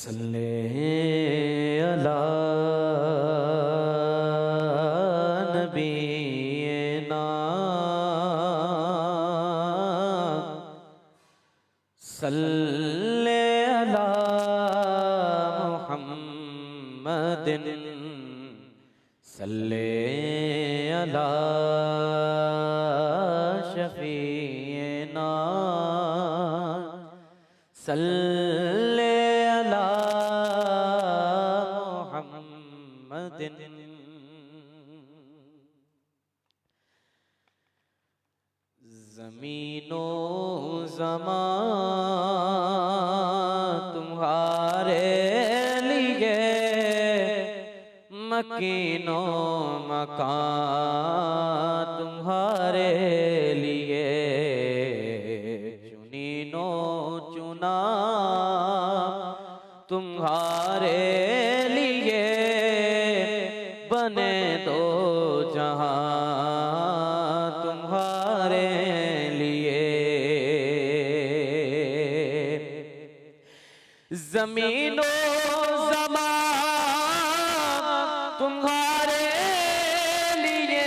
صلی علی نبینا صلی علی محمد صلی علی شفیعنا صلی علی محمد زمین و زمان تمہارے لیے مکین و مکان تمہارے لیے چنین و چنا تمہارے لیے بنے دو جہاں تمہارے لیے زمین و زمان تمہارے لیے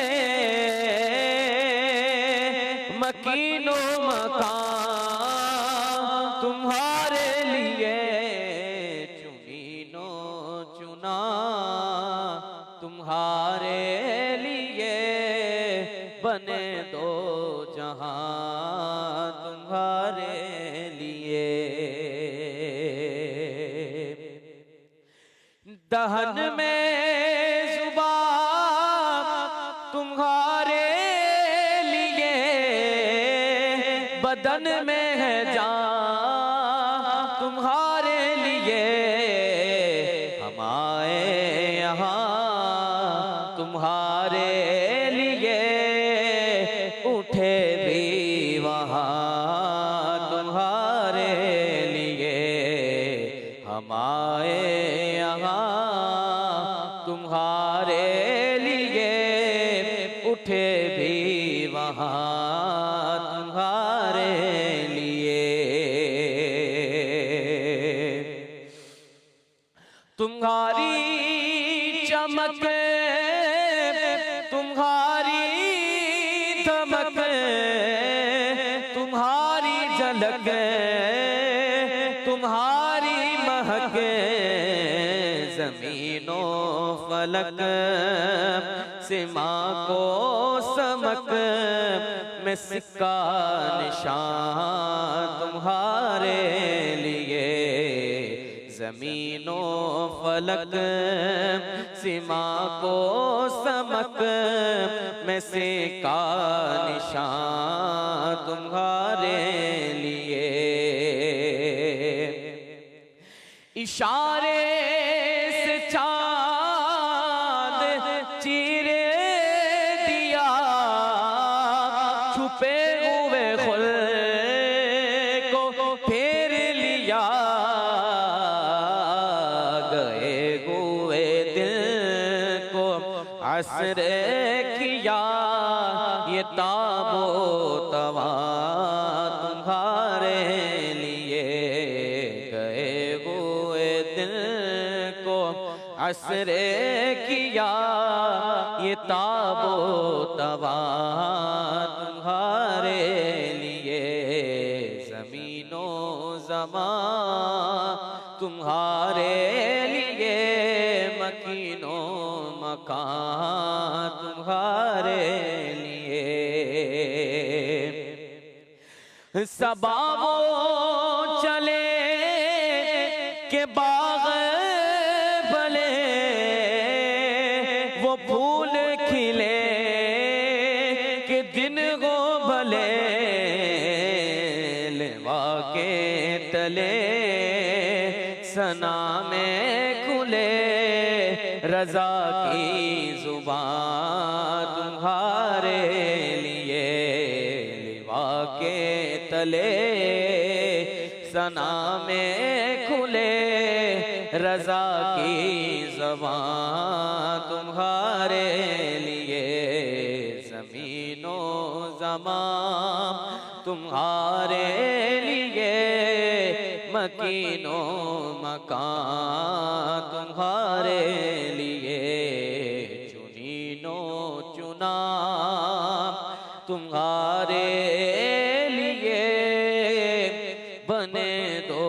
مکین و مکان تمہارے لیے چنین و چنا تمہارے لیے بنے دو جہاں تمہارے لیے دہن میں زبان تمہارے لیے بدن میں ہے جان تمہارے لیے ہم آئے یہاں تمہارے لیے اٹھے بھی وہاں تمہارے لیے ہم آئے یہاں تمہارے لیے اٹھے بھی وہاں تمہارے لیے تمہاری چمک تمہاری دھمک تمہاری جھلک تمہاری مہک زمین و فلک سما کو سمک میں سکہ نشان تمہارے لیے زمین و فلک سما کو سمک میں سکہ نشان تمہارے لیے اشارے سے چاند چیرے دیا چھپے ہوئے خلق کو پھیر لیا گئے ہوئے دل کو عصر کیا یہ تاب و توان تمہارے لیے گئے ہوئے دل کو عصر کیا یہ تاب و توان تمہارے لیے زمین و زمان تمہارے لیے مکین و مکان تمہارے لیے صبا وہ چلے کہ باغ بھلے وہ پھول کھلے کہ دن ہو بھلے لوا کے تلے ثنا میں کھلے رضا کی زبان تمہارے لیے لوا کے تلے ثنا میں کھلے رضا کی زبان تمہارے لیے زمین و زمان تمہارے لیے مکین و مکان تمہارے لیے، چنین و چنا تمہارے لیے، بنے دو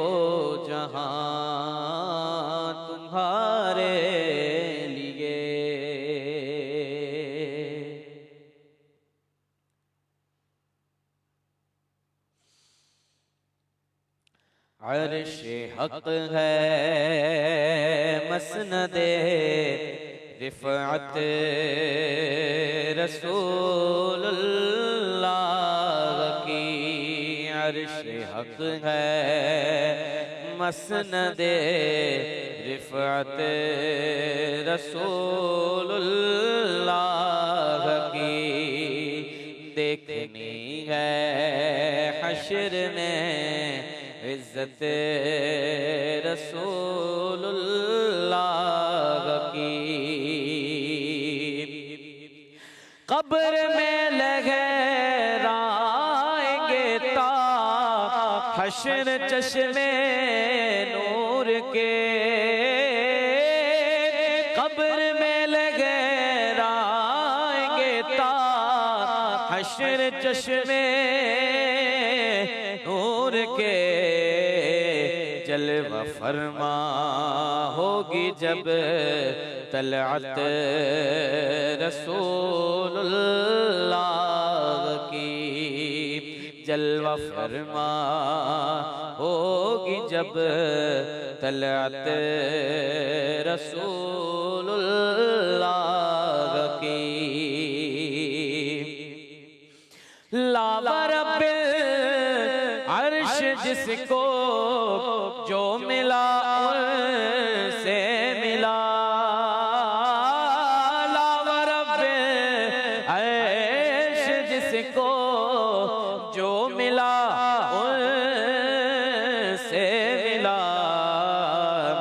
جہاں تمہارے لیے۔ عرش حق ہے مسند رفعت رسول اللہ کی، عرش حق ہے مسند رفعت رسول اللہ کی، دیکھنی ہے حشر میں عزت رسول اللہ کی، قبر میں لہرائیں گے تا حشر چشمے نور کے، قبر میں لہرائیں گے تا حشر چشمے نور کے، جلوہ فرما ہوگی جب طلعت رسول اللہ کی، جلوہ فرما ہوگی جب طلعت رسول اللہ کی، لاوا رب عرش جس کو جو ملا ان سے ملا، لاوا رب عرش جس کو جو ملا ان سے ملا،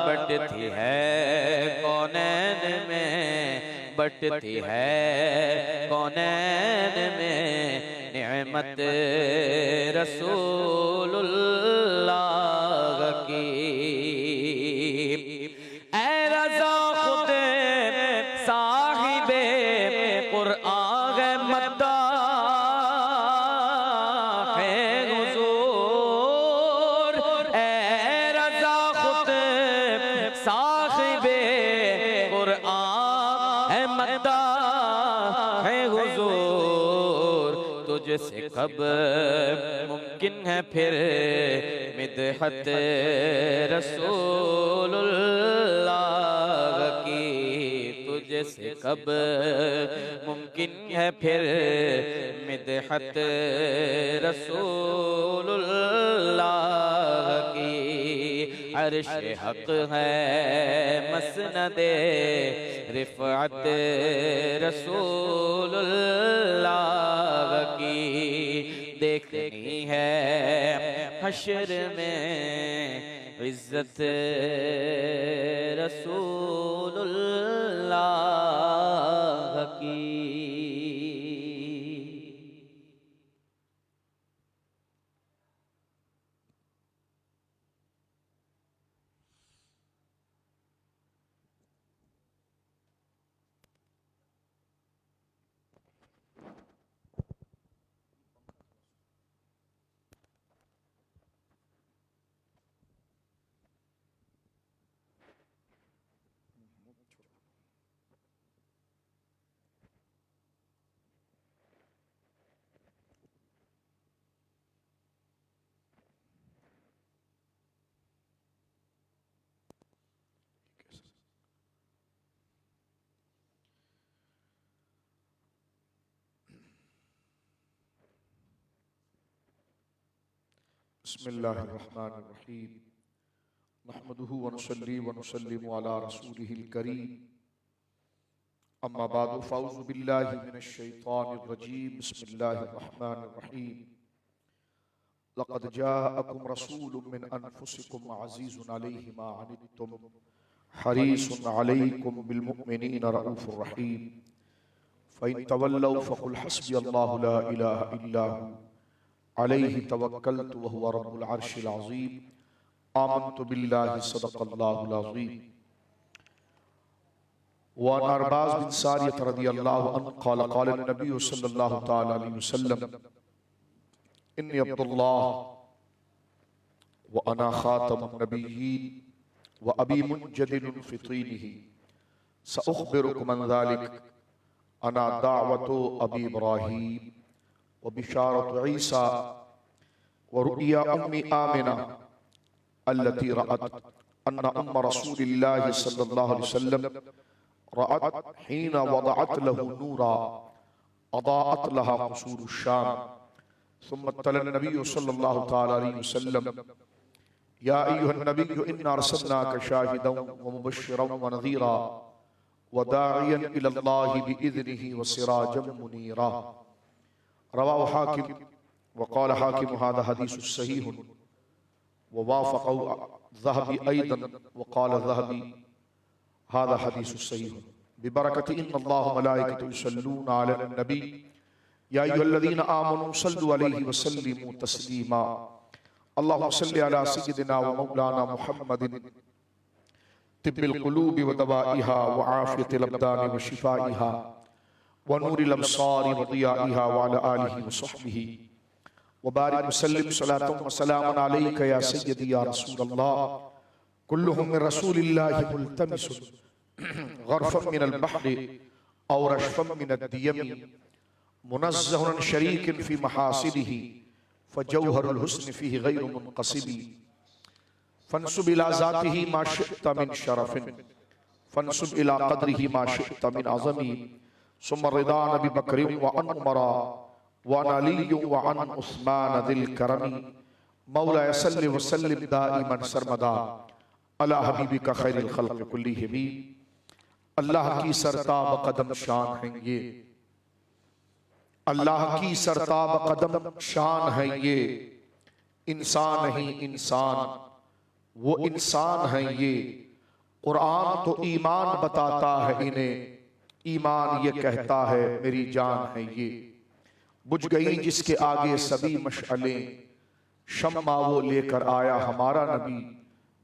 بٹتی ہے کونین میں، بٹتی ہے کونین میں نعمت رسول اللہ کی، اے رضا خود صاحب قرآن مداح حضور، اے رضا خود صاحب قرآن مداح حضور، تجھ سے کب ممکن ہے پھر مدحت رسول اللہ کی، تجھ سے کب ممکن ہے پھر مدحت رسول اللہ کی، عرش حق ہے مسند رفعت رسول اللہ کی، دیکھنی ہے حشر میں عزت رسول اللہ کی۔ بسم اللہ الرحمن الرحیم، نحمده ونصلي ونسلم على رسوله الكريم، اما بعد فاعوذ باللہ من الشیطان الرجیم، بسم اللہ الرحمن الرحیم، لقد جاءکم رسول من انفسکم عزیز علیہ ما عنتم حریص علیکم بالمؤمنین رؤوف الرحیم، فإن تولوا فقل حسبی اللہ لا الہ الا هو علیہ توکلت وہو رب العرش العظیم، آمنت باللہ صدق اللہ العظیم وعن ارباز بن ساریة رضی اللہ عنہ قال قال النبی صلی اللہ تعالی علیہ وسلم انی عبداللہ وانا خاتم النبیین وابی منجدل فی طینہ سأخبرکم عن ذلك انا دعوت ابی ابراہیم وبشارت عیسیٰ ورؤیا ام آمنہ التي رأت أن أم رسول الله صلى الله عليه وسلم رأت حين وضعت له نورا أضاءت لها قصور الشام ثم تلا النبي صلى الله تعالى عليه وسلم يا أيها النبي إنا أرسلناك شاهدا ومبشرا ونذيرا وداعيا إلى الله بإذنه وسراجا منيرا رواه حاكم وقال حاكم هذا حديث صحيح ووافقوا ذهبي أيضا وقال ذهبي هذا حديث صحيح ببركة إن الله ملائكته يصلون على النبي يا أيها الذين آمنوا صلوا عليه وسلموا تسليما اللهم صل على سيدنا ومولانا محمد طب القلوب ودوائها وعافية الأبدان وشفائها ونور الأبصار وضيائها وعلى آله وصحبه وبارك وسلم صلاة وسلام عليك يا سيدي يا رسول الله كلهم من رسول الله ملتمس غرفا من البحر أو رشفا من الديم منزه عن شريك في محاسنه فجوهر الحسن فيه غير منقسم فانسب إلى ذاته ما شئت من شرف فانسب إلى قدره ما شئت من عظم ثم رضا أبي بكر وعن عمر وعن علي وعن عثمان ذي الكرم مولاي صل وسلم دائما سرمدا على حبیبک خیر الخلق كلهم اللہ کی سرتاب قدم شان ہیں یہ اللہ کی سرتاب قدم شان ہے یہ انسان نہیں انسان وہ انسان ہیں یہ قرآن تو ایمان بتاتا ہے انہیں ایمان یہ کہتا ہے میری جان ہے یہ بجھ گئی جس کے آگے سبھی مشعلیں شمع وہ لے کر آیا ہمارا نبی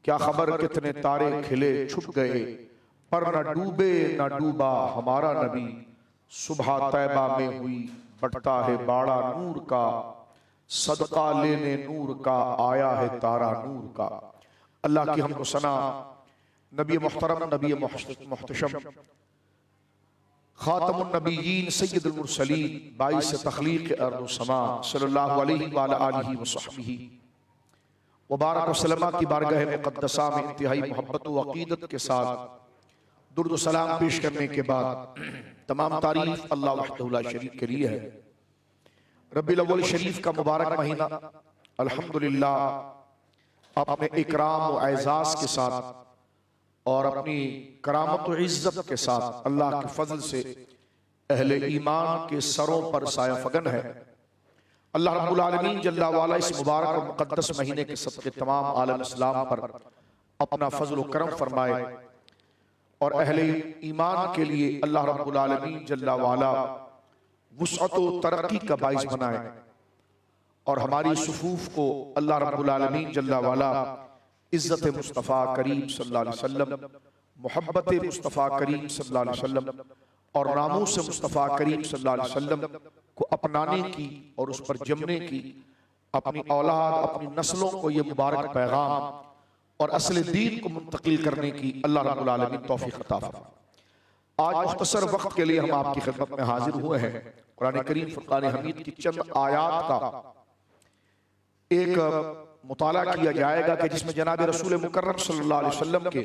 کیا خبر کتنے تارے کھلے چھپ گئے پر نہ ڈوبے نہ ڈوبا ہمارا نبی صبح طیبہ میں ہوئی بڑھتا ہے باڑا نور کا صدقہ لینے نور کا آیا ہے تارا نور کا اللہ کی حمد و ثنا نبی محترم نبی محتشم خاتم النبیین سید المرسلین باعث تخلیق ارض و سما صلی اللہ علیہ وآلہ وصحبہ وبارک وسلمہ کی بارگاہ مقدسہ میں انتہائی محبت و عقیدت کے ساتھ درد و سلام پیش کرنے کے بعد تمام تعریف اللہ وحدہ لا شریک کے لیے ہے ربیع الاول شریف کا مبارک مہینہ الحمدللہ اپنے اکرام و اعزاز کے ساتھ اور اپنی کرامت و عزت کے ساتھ اللہ کے فضل سے اہل ایمان کے سروں پر سایہ فگن ہے اللہ رب العالمین جل وعلا اس مبارک و مقدس مہینے کے صدقے تمام عالم اسلام پر اپنا فضل و کرم فرمائے اور اہل ایمان کے لیے اللہ رب العالمین جل وعلا وسعت و ترقی کا باعث بنائے اور ہماری صفوف کو اللہ رب العالمین جل وعلا عزت مصطفیٰ کریم صلی اللہ علیہ وسلم محبت مصطفیٰ کریم صلی اللہ علیہ وسلم اور ناموس مصطفیٰ کریم صلی اللہ علیہ وسلم کو اپنانے کی اور اس پر جمنے کی اپنی اولاد اپنی نسلوں کو یہ مبارک پیغام اور اصل دین کو منتقل کرنے کی اللہ رب العالمین توفیق عطا فرمائے۔ آج مختصر وقت کے لیے ہم آپ کی خدمت میں حاضر ہوئے ہیں قرآن کریم فرقان حمید کی چند آیات کا ایک مطالعہ کیا جائے گا کہ جس میں جناب رسول مکرم صلی اللہ علیہ وسلم کے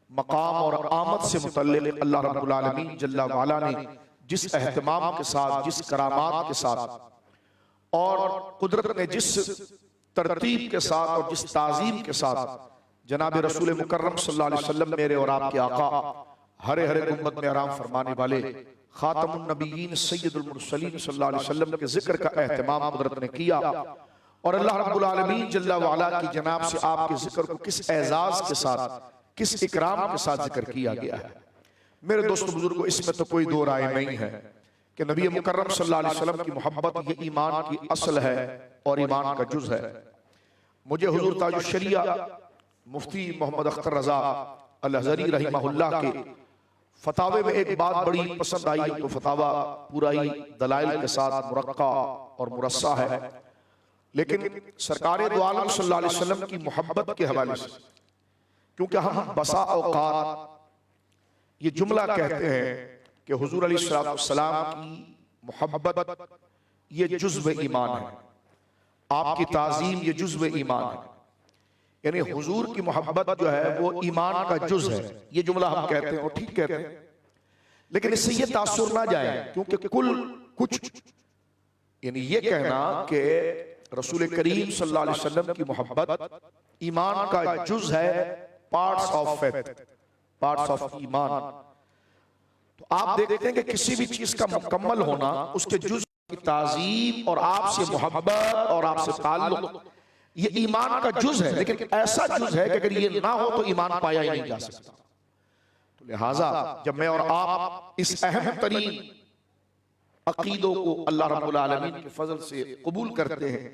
مقام اور آمد سے متعلق اللہ رب العالمین جل وعلا نے جس اہتمام کے ساتھ جس کرامات کے ساتھ اور قدرت نے جس ترتیب کے ساتھ اور جس تعظیم کے ساتھ جناب رسول مکرم صلی اللہ علیہ وسلم میرے اور آپ کے آقا ہرے ہرے گنبد میں آرام فرمانے والے خاتم النبیین سید المرسلین صلی اللہ علیہ وسلم کے ذکر کا اہتمام قدرت نے کیا اور اللہ رب العالمین جل وعلا کی جناب سے آپ کے ذکر کو کس اعزاز کے ساتھ کس اکرام کے ساتھ ذکر کیا گیا ہے۔ میرے دوست بزرگوں اس میں تو کوئی دو رائے نہیں ہے کہ نبی مکرم صلی اللہ علیہ وسلم کی محبت یہ ایمان کی اصل ہے اور ایمان کا جز ہے۔ مجھے حضور تاج الشریعہ مفتی محمد اختر رضا الازہری رحمہ اللہ کے فتاوے میں ایک بات بڑی پسند آئی، تو فتاوہ پورا ہی دلائل کے ساتھ مرقع اور مرصع ہے، لیکن سرکار دو عالم صلی اللہ علیہ وسلم کی محبت کے حوالے سے، کیونکہ ہم بسا اوقات یہ جملہ کہتے ہیں کہ حضور علیہ السلام کی محبت یہ جزو ایمان ہے، آپ کی تعظیم یہ جزو ایمان ہے، یعنی حضور کی محبت جو ہے وہ ایمان کا جز ہے، یہ جملہ ہم کہتے ہیں اور ٹھیک کہتے ہیں، لیکن اس سے یہ تاثر نہ جائے، کیونکہ کچھ یعنی یہ کہنا کہ رسول کریم صلی اللہ علیہ وسلم کی محبت ایمان کا جز ہے، parts of faith, parts of ایمان، تو آپ دیکھتے ہیں کہ کسی بھی چیز کا مکمل ہونا، اس کے جز کی تعظیم اور آپ سے محبت اور آپ سے تعلق، یہ ایمان کا جز ہے، لیکن ایسا جز ہے کہ اگر یہ نہ ہو تو ایمان پایا ہی نہیں جا سکتا۔ تو لہٰذا جب میں اور آپ اس اہم ترین عقیدوں کو اللہ رب العالمین کے فضل سے قبول کرتے ہیں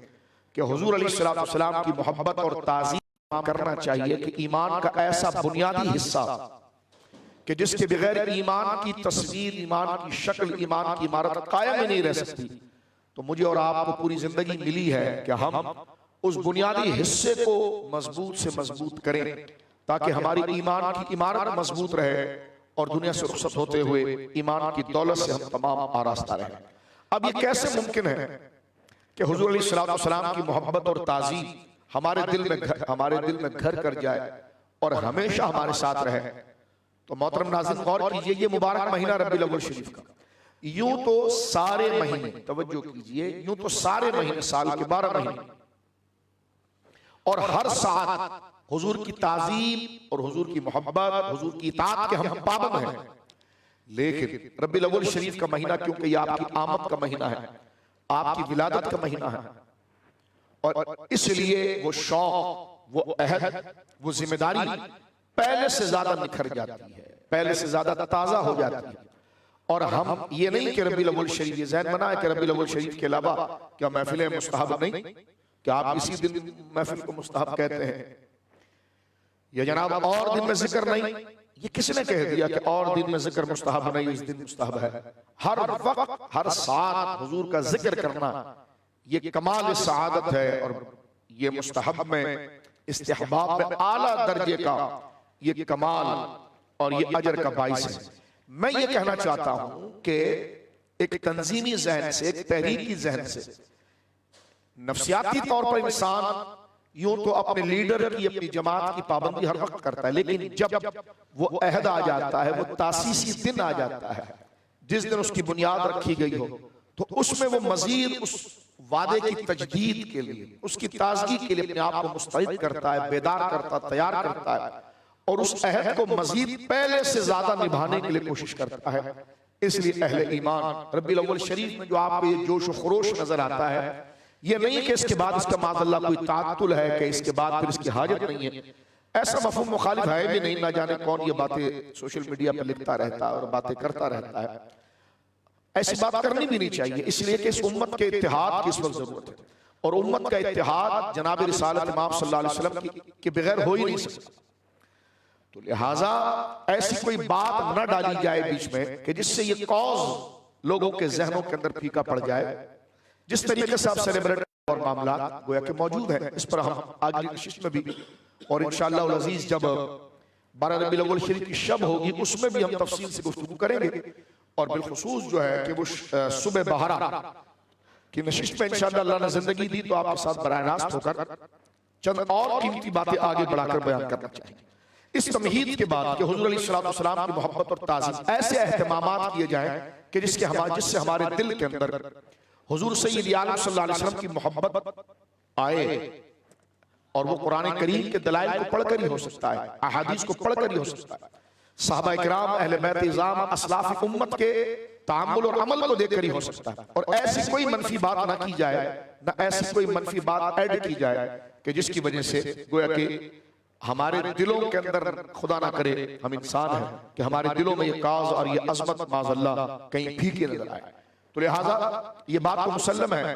کہ حضور علیہ السلام کی محبت اور تعظیم کرنا چاہیے کہ ایمان کا ایسا بنیادی حصہ کہ جس کے بغیر ایمان کی تصویر، ایمان کی شکل، ایمان کی عمارت قائم ہی نہیں رہ سکتی، تو مجھے اور آپ کو پوری زندگی ملی ہے کہ ہم اس بنیادی حصے کو مضبوط سے مضبوط کریں تاکہ ہماری ایمان کی عمارت مضبوط رہے اور دنیا سے رخصت ہوتے ہوئے ایمان کی دولت سے ہم تمام آراستہ رہیں۔ اب یہ کیسے ممکن ہے کہ حضور علیہ السلام کی محبت اور تعظیم ہمارے دل میں گھر کر جائے اور ہمیشہ ہمارے ساتھ رہے؟ تو محترم ناظرین غور کیجئے، یہ مبارک مہینہ ربیع الاول شریف کا، یوں تو سارے مہینے، توجہ کیجئے، یوں تو سارے مہینے سال کے 12 مہینے اور ہر ساعت حضور کی تعظیم اور حضور کی محبت، حضور کی اطاعت کے ہم پابند ہیں، لیکن ربیع الاول شریف کا مہینہ کیونکہ یہ آپ کی آمد کا مہینہ ہے، آپ کی ولادت کا مہینہ ہے، اور اس لیے وہ شوق، وہ عہد، وہ ذمہ داری پہلے سے زیادہ نکھر جاتی ہے، پہلے سے زیادہ تازہ ہو جاتی ہے، اور ہم یہ نہیں کہ ربیع الاول شریف، یہ ذہن بنا ہے کہ ربیع الاول شریف کے علاوہ کیا محفلیں مستحب نہیں، کہ آپ اسی دن محفل کو مستحب کہتے ہیں، یا جناب اور دن میں ذکر نہیں، یہ کس نے کہہ دیا کہ اور دن میں ذکر مستحب نہیں، اس دن مستحب ہے؟ ہر وقت ہر ساعت حضور کا ذکر کرنا یہ کمال سعادت ہے، اور یہ مستحب میں، استحباب میں اعلیٰ درجے کا یہ کمال اور یہ اجر کا باعث ہے۔ میں یہ کہنا چاہتا ہوں کہ ایک تنظیمی ذہن سے، ایک تحریکی ذہن سے، نفسیاتی طور پر انسان یوں تو اپنے لیڈر کی، اپنی جماعت کی پابندی ہر وقت کرتا ہے، لیکن جب وہ عہد آ جاتا ہے، وہ تاسیسی دن آ جاتا ہے، جس دن اس کی بنیاد رکھی گئی ہو، تو اس میں وہ مزید اس وعدے کی تجدید کے لیے، اس کی تازگی کے لیے اپنے آپ کو مستعد کرتا ہے، بیدار کرتا ہے، تیار کرتا ہے، اور اس عہد کو مزید پہلے سے زیادہ نبھانے کے لیے کوشش کرتا ہے۔ اس لیے اہل ایمان ربیع الاول شریف میں جو آپ کو یہ جوش و خروش نظر آتا ہے، یہ نہیں کہ اس کے بعد اس کا معاذ اللہ کوئی تعطل ہے، کہ اس کے بعد پھر اس کی حاجت نہیں ہے، ایسا مفہوم مخالف ہے بھی نہیں، نہ جانے کون یہ باتیں سوشل میڈیا پر لکھتا رہتا ہے اور باتیں کرتا رہتا ہے، ایسی بات کرنی بھی نہیں چاہیے، اس لیے کہ اس امت کے اتحاد کی اس وقت ضرورت ہے، اور امت کا اتحاد جناب رسالت امام صلی اللہ علیہ وسلم کے بغیر ہو ہی نہیں سکتا، تو لہٰذا ایسی کوئی بات نہ ڈالی جائے بیچ میں کہ جس سے یہ کاز لوگوں کے ذہنوں کے اندر پھیکا پڑ جائے۔ جس طریقے سے آپ سیلیبریٹ اور معاملات گویا کہ موجود ہیں، اس پر ہم اگلی نشست میں بھی اور انشاءاللہ العزیز جب 12 ربیع الاول شریف کی شب ہوگی اس میں بھی ہم تفصیل سے گفتگو کریں گے، اور بالخصوص جو ہے کہ وہ صبح بہارا کی نشست میں انشاءاللہ اللہ نے زندگی دی تو آپ کے ساتھ براہ راست ہو کر چند اور قیمتی باتیں آگے بڑھا کر بیان کرنا چاہیں گے۔ اس تمہید کے بعد کہ حضور علیہ السلام کی محبت اور تعظیم، ایسے اہتمامات کیے جائیں کہ جس سے ہمارے دل کے اندر حضور سید عالم صلی اللہ علیہ وسلم کی محبت آئے، اور وہ قرآن کریم کے دلائل کو پڑھ کر ہی ہو سکتا ہے، احادیث کو پڑھ کر ہی ہو سکتا ہے، صحابہ کرام، اہل بیت اعظام، اسلاف امت کے تعامل اور عمل کو دیکھ کر ہی ہو سکتا ہے، اور ایسی کوئی منفی بات نہ کی جائے، نہ ایسی کوئی منفی بات ایڈ کی جائے کہ جس کی وجہ سے گویا کہ ہمارے دلوں کے اندر، خدا نہ کرے ہم انسان ہیں، کہ ہمارے دلوں میں یہ کاز اور یہ عظمت معاذ اللہ کہیں پھیکے نظر آئے، تو لہٰذا یہ بات تو مسلم ہے۔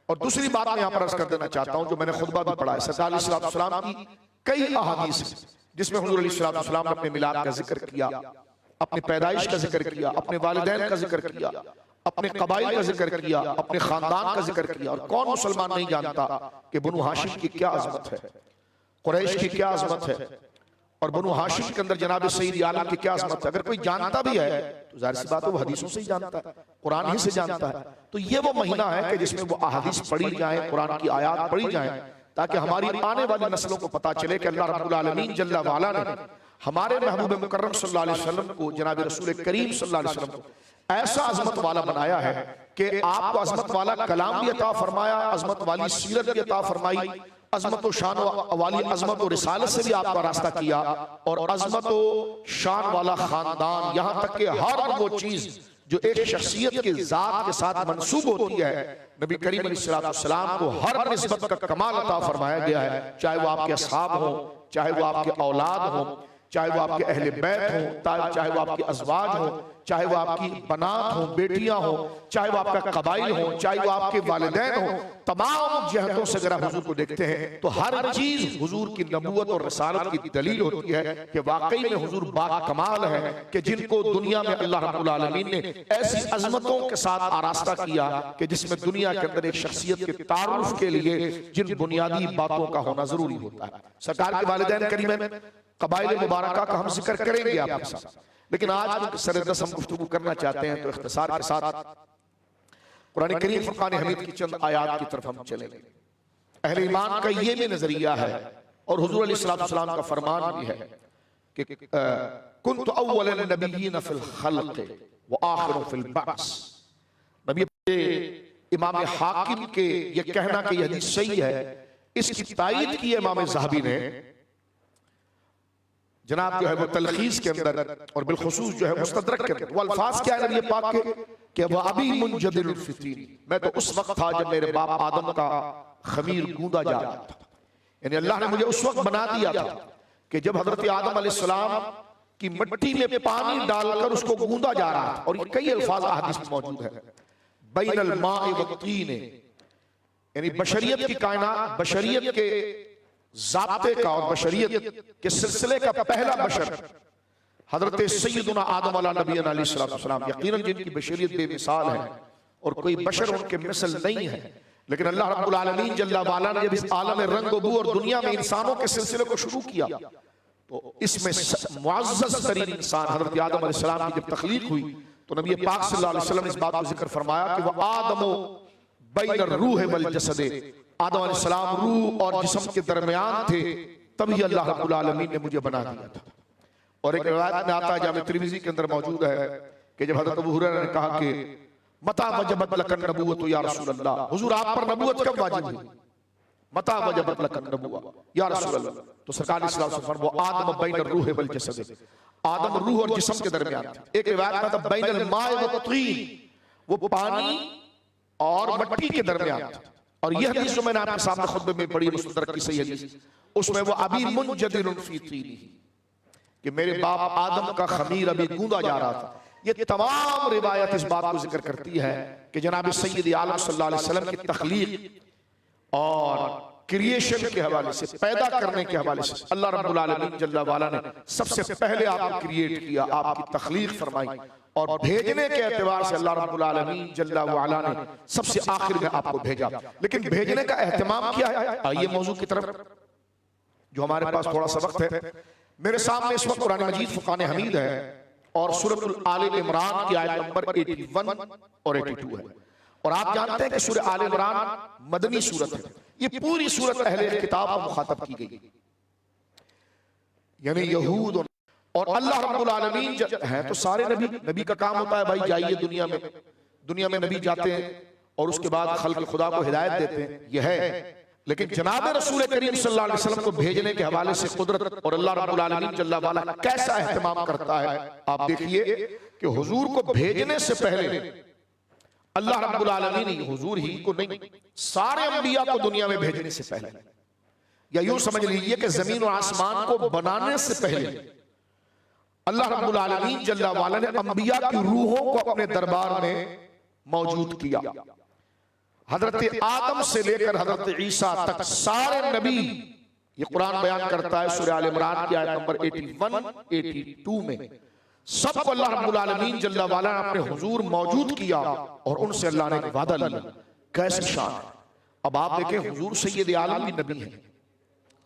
اور دوسری بات میں یہاں پر عرض کر دینا چاہتا ہوں جو میں نے خطبہ بھی پڑھا ہے، سرکار علیہ السلام کی کئی احادیث ہیں جس میں حضور علیہ السلام نے اپنے میلاد کا ذکر کیا، اپنی پیدائش کا ذکر کیا، اپنے والدین کا ذکر کیا، اپنے قبائل کا ذکر کیا، اپنے خاندان کا ذکر کیا. اور کون مسلمان نہیں جانتا کہ بنو ہاشم کی کیا عظمت ہے، قریش کی کیا عظمت ہے، اور بنو ہاشم کے اندر جناب سید عالم کی کیا عظمت ہے. اگر کوئی جانتا بھی ہے تو ظاہر سی بات ہے وہ حدیثوں سے ہی جانتا ہے، قرآن ہی سے جانتا ہے. تو یہ وہ مہینہ ہے کہ جس میں وہ احادیث پڑھی جائیں، قرآن کی آیات پڑھی جائیں، تاکہ ہماری آنے والی نسلوں کو پتا چلے کہ اللہ رب العالمین جل وعلا نے ہمارے محبوب مکرم صلی اللہ علیہ وسلم کو، جناب رسول کریم صلی اللہ علیہ وسلم کو ایسا عظمت والا بنایا ہے کہ آپ کو عظمت والا کلام بھی عطا فرمایا، عظمت والی سیرت بھی عطا فرمائی، عظمت و شان والی عظمت و رسالت سے بھی آپ کا راستہ کیا، اور عظمت و شان والا خاندان، یہاں تک کہ ہر وہ چیز جو ایک شخصیت کے ذات کے ساتھ منسوب ہوتی ہے، نبی کریم علیہ السلام کو ہر نسبت کا کمال عطا فرمایا گیا ہے. چاہے وہ آپ کے اصحاب ہوں، چاہے وہ آپ کے اولاد ہوں، چاہے وہ آپ کے اہل بیت ہوں، چاہے وہ آپ کے ازواج ہوں، چاہے وہ آپ کی بنات ہوں، بیٹیاں ہوں، چاہے وہ آپ کا قبائل ہوں، چاہے وہ آپ کے والدین ہوں. تمام جہتوں سے اگر آپ حضور کو دیکھتے ہیں تو ہر چیز حضور کی نبوت اور رسالت کی دلیل ہوتی ہے کہ واقعی میں حضور با کمال ہے، کہ جن کو دنیا میں اللہ رب العالمین نے ایسی عظمتوں کے ساتھ آراستہ کیا کہ جس میں دنیا کے اندر ایک شخصیت کے تعارف کے لیے جن بنیادی باتوں کا ہونا ضروری ہوتا ہے. سرکار کے والدین کریمین قبائل مبارکہ کا ہم ذکر کریں گے آپ کے ساتھ، لیکن آج سردس ہم گفتگو کرنا چاہتے ہیں تو اختصار کے ساتھ قرآن کریم فرقان حمید کی چند آیات کی طرف ہم چلیں گے. اہل ایمان کا یہ بھی نظریہ ہے اور حضور علیہ السلام کا فرمان بھی ہے کہ کنت اول النبیین فی الخلق وآخر فی البعث. نبی امام حاکم کے یہ کہنا کہ یہ حدیث صحیح ہے، اس کی تائید کی امام زہبی نے جناب جو ہے وہ تلخیص کے اندر اور بالخصوص جو ہے مستدرک کے اندر. وہ الفاظ کیا ہے نبی پاک کے کہ وہ ابھی منجدل الفطین، میں تو اس وقت تھا جب میرے باپ آدم کا خمیر گوندا جا رہا تھا. یعنی اللہ نے مجھے اس وقت بنا دیا تھا کہ جب حضرت آدم علیہ السلام کی مٹی میں پانی ڈال کر اس کو گوندا جا رہا تھا. اور یہ کئی الفاظ احادیث میں موجود ہیں، بین الماء والطین، یعنی بشریت کی کائنات، بشریت کے ضابطے کا اور بشریت کے سلسلے کا پہلا بشر حضرت سیدنا آدم علیہ نبینا علیہ السلام، یقیناً جن کی بشریت بے مثال ہے اور کوئی بشر ان کے مثل نہیں ہے. لیکن اللہ رب العالمین جل وعلا نے جب اس عالم رنگ و بو اور دنیا میں انسانوں کے سلسلے کو شروع کیا تو اس میں معزز ترین انسان حضرت آدم علیہ السلام کی جب تخلیق ہوئی تو نبی پاک صلی اللہ علیہ وسلم نے اس بات کو ذکر فرمایا کہ وہ آدم بین الروح والجسد، آدم علیہ السلام روح اور جسم کے درمیان تھے، تبھی اللہ رب العالمین نے مجھے بنا دیا تھا. اور ایک روایت میں آتا ہے جامع ترمذی کے اندر موجود ہے کہ جب حضرت ابو ہریرہ نے کہا کہ متى وجبت لک النبوۃ یا رسول اللہ، حضور آپ پر نبوت کب واجب ہوئی؟ متى وجبت لک النبوۃ یا رسول اللہ، تو سرکار علیہ الصلوۃ والسلام وہ آدم بین الروح والجسد، آدم روح اور جسم کے درمیان تھے. ایک روایت میں تھا بین الماء والطین، وہ پانی اور مٹی کے درمیان تھا. اور یہ حدیث جو میں نے آپ کے سامنے خطبے میں پڑھی مستدرک کی صحیح حدیث، اس میں وہ ابھی منجدل فی طینہ، کہ میرے باپ آدم کا خمیر ابھی گوندا جا رہا تھا. یہ تمام روایت اس بات کو ذکر کرتی ہے کہ جناب سید عالم صلی اللہ علیہ وسلم کی تخلیق اور کریشن کے حوالے سے، پیدا کرنے کے حوالے سے اللہ رب العالمین جل وعلا نے سب سے پہلے آپ کو کریٹ کیا، آپ کی تخلیق فرمائی، اور بھیجنے کے اعتبار سے اللہ رب العالمین جل وعلا نے سب سے آخر میں آپ کو بھیجا. لیکن بھیجنے کا اہتمام کیا ہے؟ آئیے موضوع کی طرف جو ہمارے پاس تھوڑا سا وقت ہے. میرے سامنے اس وقت قرآن مجید فرقان حمید ہے اور سورۃ آل عمران کی آیت نمبر 81 اور 82 ہے. اور آپ جانتے ہیں کہ سورہ آل عمران مدنی سورت ہے. یہ پوری سورت اہل کتاب کو مخاطب کی گئی، یعنی یہود اور اللہ رب العالمین ہیں تو سارے نبی کا کام ہوتا ہے بھائی جائیے دنیا میں نبی جاتے ہیں اور اس کے بعد خلق خدا کو ہدایت دیتے ہیں، یہ ہے. لیکن جناب رسول کریم صلی اللہ علیہ وسلم کو بھیجنے کے حوالے سے قدرت اور اللہ رب العالمین جل وعلا کیسا اہتمام کرتا ہے. آپ دیکھیے کہ حضور کو بھیجنے سے پہلے اللہ رب العالمین حضور ہی کو نہیں، سارے انبیاء کو دنیا میں بھیجنے سے پہلے، یا یوں سمجھ لیجئے کہ زمین و آسمان کو بنانے سے پہلے اللہ رب العالمین جل وعلا نے انبیاء کی روحوں کو اپنے دربار میں موجود کیا. حضرت آدم سے لے کر حضرت عیسیٰ تک سارے نبی یہ قرآن بیان کرتا ہے سورہ آل عمران کی آیت نمبر 81 82 میں، سب کو اللہ رب العالمین جل وعلا نے اپنے حضور موجود کیا اور ان سے اللہ نے ایک وعدہ لیا. کیسی شان ہے. اب آپ دیکھیں حضور سید عالم بھی نبی ہیں،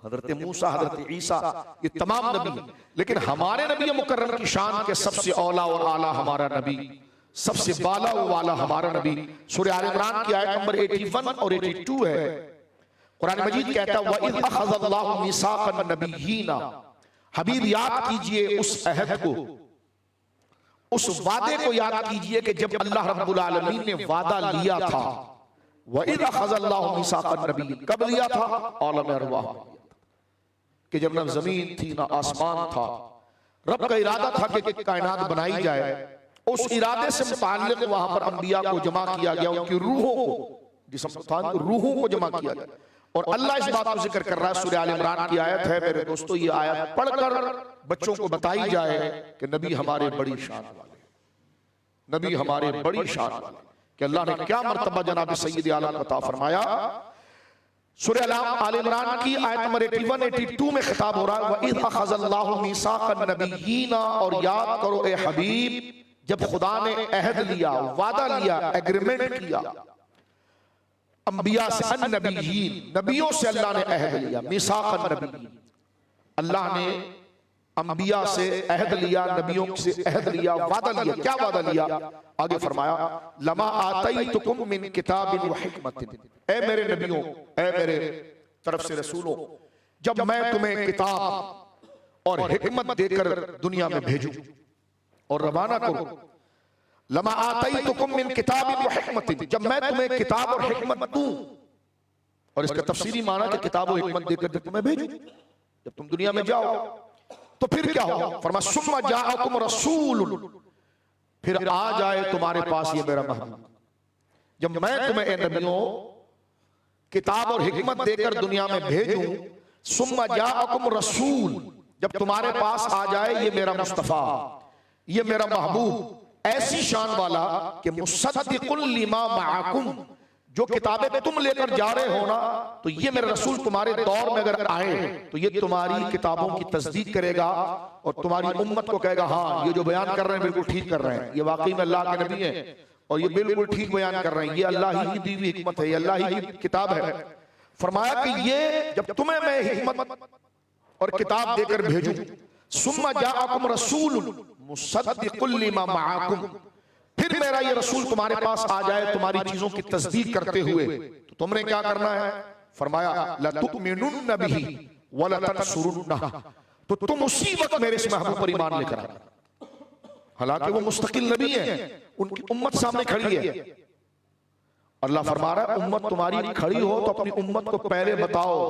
حضرت موسیٰ، حضرت عیسیٰ، یہ تمام نبی ہیں، لیکن ہمارے نبی مکرم کی شان کے سب سے اولا اور اعلیٰ ہمارا نبی، سب سے بالا و والا ہمارا نبی. سورہ آل عمران کی آیت نمبر 81 اور 82 ہے. قرآن مجید کہتا ہے وَإِذْ أَخَذَ اللَّهُ مِيثَاقَ النَّبِيِّينَ، حبیب یاد کیجئے اس عہد کو، اس وعدے کو یاد کیجئے کہ جب اللہ رب العالمین نے وعدہ لیا تھا. وَإِذْ أَخَذَ اللَّهُ مِيثَاقَ النَّبِيِّينَ، کب لیا تھا؟ عالم ارواح، کہ جب نہ زمین تھی نہ آسمان تھا، رب کا ارادہ تھا کہ کائنات بنائی جائے. اس ارادے سے متعلق وہاں پر انبیاء کو جمع کیا گیا، ان کی روحوں کو، جسم روحوں کو جمع کیا گیا. اور اللہ اس بات کو ذکر کر رہا ہے. سورہ آل عمران کی آیت ہے میرے دوستو، یہ آیت پڑھ کر بچوں کو بتائی جائے کہ نبی ہمارے بڑی شان والے، نبی ہمارے بڑی شان والے، کہ اللہ نے کیا مرتبہ جناب سید عالم عطا فرمایا. سورہ آل عمران کی آیت نمبر 81 82 میں خطاب ہو رہا ہے وَإِذْ أَخَذَ اللَّهُ مِيثَاقَ النَّبِيِّينَ، اور یاد کرو اے حبیب جب خدا نے عہد لیا، وعدہ لیا، ایگریمنٹ کیا انبیاء سے، النبیین، نبیوں سے اللہ نے عہد لیا. میثاق النبیین، اللہ نے انبیاء سے عہد لیا، نبیوں سے عہد لیا، وعدہ لیا. کیا وعدہ لیا؟ آگے فرمایا لما آتیتکم من کتاب و حکمت، اے میرے نبیوں، اے میرے طرف سے رسولوں، جب میں تمہیں کتاب اور حکمت دے کر دنیا میں بھیجوں اور روانہ کروں. لما آتیتکم من کتاب و حکمت، جب میں تمہیں کتاب اور حکمت دوں. اور اس کا تفسیری معنی کہ کتاب و حکمت دے کر جب تمہیں بھیجوں، جب تم دنیا میں جاؤ تو پھر کیا ہو؟ فرمایا ثم جاءکم رسول، پھر آ جائے تمہارے پاس یہ میرا محبوب. جب میں تمہیں اے نبیوں کتاب اور حکمت دے کر دنیا میں بھیجوں، ثم جاءکم رسول، جب تمہارے پاس آ جائے یہ میرا مصطفیٰ، یہ میرا محبوب، ایسی شان والا کہ مصدق لما معکم، جو کتابیں تم لے کر جا رہے ہو نا، تو یہ میرا رسول تمہارے دور میں اگر آئے تو یہ تمہاری کتابوں کی تصدیق کرے گا اور تمہاری امت کو کہے گا ہاں یہ جو بیان کر رہے ہیں بالکل ٹھیک کر رہے ہیں، یہ واقعی میں اللہ کے نبی ہیں اور یہ بالکل ٹھیک بیان کر رہے ہیں، یہ اللہ ہی کی دی ہوئی حکمت ہے، یہ اللہ ہی کی کتاب ہے. فرمایا کہ یہ جب تمہیں میں حکمت اور کتاب دے کر بھیجوں، ثم جاءکم رسول مصدق لما معکم، پھر میرا یہ رسول تمہارے پاس آ جائے تمہاری چیزوں کی تصدیق کرتے ہوئے، تو تم نے کیا کرنا ہے؟ فرمایا لَتُؤْمِنُنَّ بِهِ وَلَتَنْصُرُنَّهُ، تو تم اسی وقت میرے اس محبوب پر ایمان لے کر آئے. حالانکہ وہ مستقل نبی ہیں، ان کی امت سامنے کھڑی ہے. اللہ فرما رہا ہے امت تمہاری کھڑی ہو تو اپنی امت کو پہلے بتاؤ